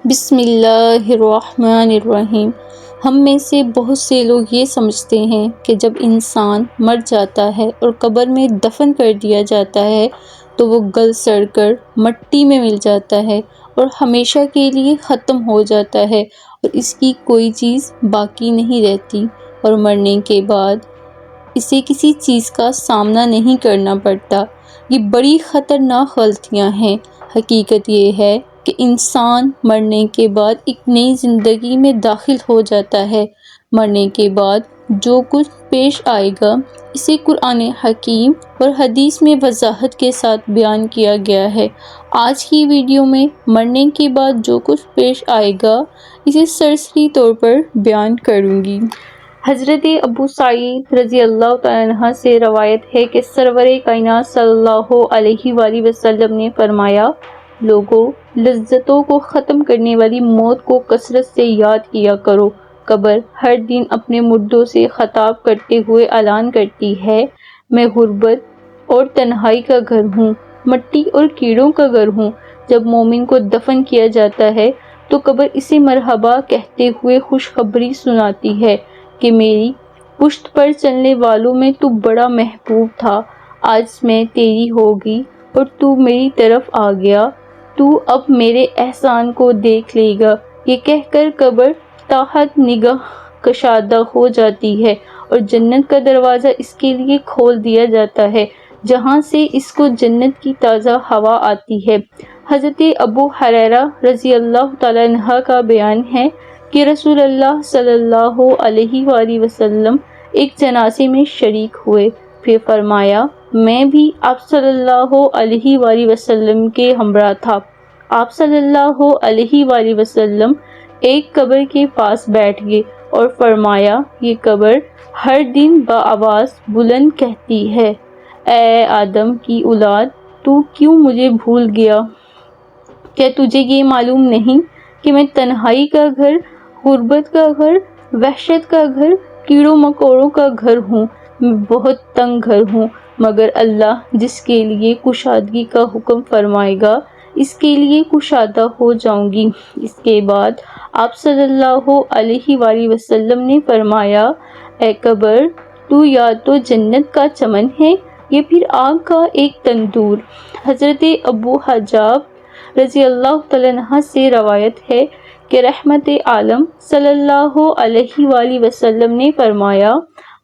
بسم اللہ الرحمن الرحیم۔ ہم میں سے بہت سے لوگ یہ سمجھتے ہیں کہ جب انسان مر جاتا ہے اور قبر میں دفن کر دیا جاتا ہے تو وہ گل سڑ کر مٹی میں مل جاتا ہے اور ہمیشہ کے لیے ختم ہو جاتا ہے اور اس کی کوئی چیز باقی نہیں رہتی، اور مرنے کے بعد اسے کسی چیز کا سامنا نہیں کرنا پڑتا۔ یہ بڑی خطرناک غلطیاں ہیں۔ حقیقت یہ ہے کہ انسان مرنے کے بعد ایک نئی زندگی میں داخل ہو جاتا ہے۔ مرنے کے بعد جو کچھ پیش آئے گا اسے قرآن حکیم اور حدیث میں وضاحت کے ساتھ بیان کیا گیا ہے۔ آج کی ویڈیو میں مرنے کے بعد جو کچھ پیش آئے گا اسے سرسری طور پر بیان کروں گی۔ حضرت ابو سعید رضی اللہ تعالیٰ عنہ سے روایت ہے کہ سرور کائنات صلی اللہ علیہ وآلہ وسلم نے فرمایا، لوگوں، لذتوں کو ختم کرنے والی موت کو کثرت سے یاد کیا کرو۔ قبر ہر دن اپنے مردوں سے خطاب کرتے ہوئے اعلان کرتی ہے، میں غربت اور تنہائی کا گھر ہوں، مٹی اور کیڑوں کا گھر ہوں۔ جب مومن کو دفن کیا جاتا ہے تو قبر اسے مرحبا کہتے ہوئے خوشخبری سناتی ہے کہ میری پشت پر چلنے والوں میں تو بڑا محبوب تھا، آج میں تیری ہوگی اور تو میری طرف آ گیا، تو اب میرے احسان کو دیکھ لے گا۔ یہ کہہ کر قبر تحت نگاہ کشادہ ہو جاتی ہے اور جنت کا دروازہ اس کے لیے کھول دیا جاتا ہے، جہاں سے اس کو جنت کی تازہ ہوا آتی ہے۔ حضرت ابو ہریرہ رضی اللہ تعالیٰ عنہ کا بیان ہے کہ رسول اللہ صلی اللہ علیہ وآلہ وسلم ایک جنازے میں شریک ہوئے، پھر فرمایا، میں بھی آپ صلی اللہ علیہ وآلہ وسلم کے ہمراہ تھا۔ آپ صلی اللہ علیہ وآلہ وسلم ایک قبر کے پاس بیٹھ گئے اور فرمایا، یہ قبر ہر دن بآواز بلند کہتی ہے، اے آدم کی اولاد، تو کیوں مجھے بھول گیا؟ کیا تجھے یہ معلوم نہیں کہ میں تنہائی کا گھر، غربت کا گھر، وحشت کا گھر، کیڑوں مکوڑوں کا گھر ہوں؟ میں بہت تنگ گھر ہوں، مگر اللہ جس کے لیے کشادگی کا حکم فرمائے گا اس کے لیے کشادہ ہو جاؤں گی۔ اس کے بعد آپ صلی اللہ علیہ وآلہ وسلم نے فرمایا، اے قبر، تو یا تو جنت کا چمن ہے یا پھر آگ کا ایک تندور۔ حضرت ابو حجاب رضی اللہ تعالیٰ عنہ سے روایت ہے کہ رحمت عالم صلی اللہ علیہ وآلہ وسلم نے فرمایا،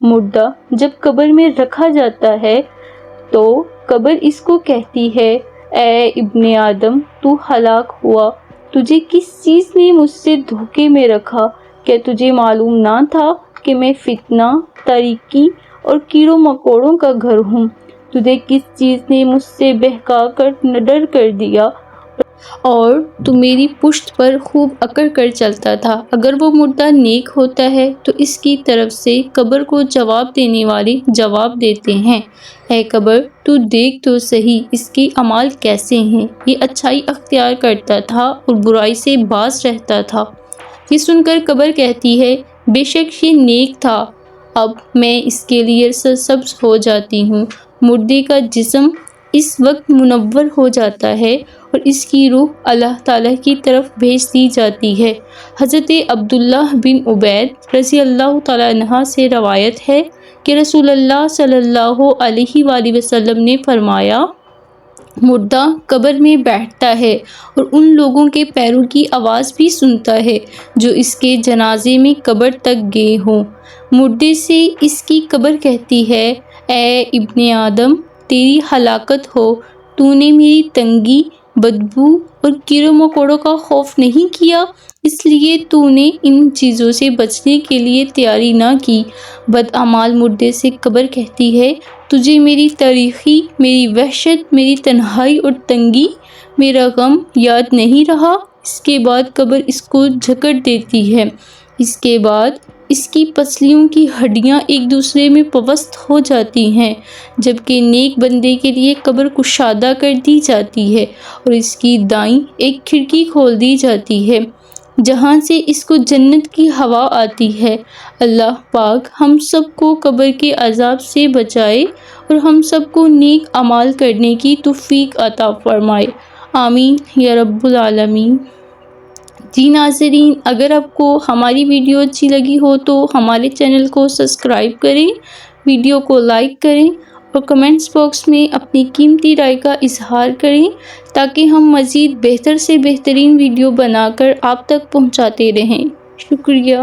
مردہ جب قبر میں رکھا جاتا ہے تو قبر اس کو کہتی ہے، اے ابن آدم، تو ہلاک ہوا، تجھے کس چیز نے مجھ سے دھوکے میں رکھا؟ کیا تجھے معلوم نہ تھا کہ میں فتنہ، تاریکی اور کیڑوں مکوڑوں کا گھر ہوں؟ تجھے کس چیز نے مجھ سے بہکا کر ڈر کر دیا اور تو میری پشت پر خوب اکڑ کر چلتا تھا؟ اگر وہ مردہ نیک ہوتا ہے تو اس کی طرف سے قبر کو جواب دینے والے جواب دیتے ہیں، اے قبر، تو دیکھ تو صحیح اس کے اعمال کیسے ہیں، یہ اچھائی اختیار کرتا تھا اور برائی سے باز رہتا تھا۔ یہ سن کر قبر کہتی ہے، بے شک یہ نیک تھا، اب میں اس کے لیے سرسبز ہو جاتی ہوں۔ مردے کا جسم اس وقت منور ہو جاتا ہے اور اس کی روح اللہ تعالیٰ کی طرف بھیج دی جاتی ہے۔ حضرت عبداللہ بن عبید رضی اللہ تعالیٰ عنہ سے روایت ہے کہ رسول اللہ صلی اللہ علیہ وآلہ وسلم نے فرمایا، مردہ قبر میں بیٹھتا ہے اور ان لوگوں کے پیروں کی آواز بھی سنتا ہے جو اس کے جنازے میں قبر تک گئے ہوں۔ مردے سے اس کی قبر کہتی ہے، اے ابن آدم، تیری ہلاکت ہو، تو نے میری تنگی، بدبو اور کیڑوں مکوڑوں کا خوف نہیں کیا، اس لیے تو نے ان چیزوں سے بچنے کے لیے تیاری نہ کی۔ بدعمال مردے سے قبر کہتی ہے، تجھے میری تاریکی، میری وحشت، میری تنہائی اور تنگی، میرا غم یاد نہیں رہا؟ اس کے بعد قبر اس کو جکڑ دیتی ہے، اس کے بعد اس کی پسلیوں کی ہڈیاں ایک دوسرے میں پیوست ہو جاتی ہیں، جبکہ نیک بندے کے لیے قبر کشادہ کر دی جاتی ہے اور اس کی دائیں ایک کھڑکی کھول دی جاتی ہے جہاں سے اس کو جنت کی ہوا آتی ہے۔ اللہ پاک ہم سب کو قبر کے عذاب سے بچائے اور ہم سب کو نیک اعمال کرنے کی توفیق عطا فرمائے، آمین یا رب العالمین۔ جی ناظرین، اگر آپ کو ہماری ویڈیو اچھی لگی ہو تو ہمارے چینل کو سبسکرائب کریں، ویڈیو کو لائک کریں اور کمنٹس باکس میں اپنی قیمتی رائے کا اظہار کریں تاکہ ہم مزید بہتر سے بہترین ویڈیو بنا کر آپ تک پہنچاتے رہیں۔ شکریہ۔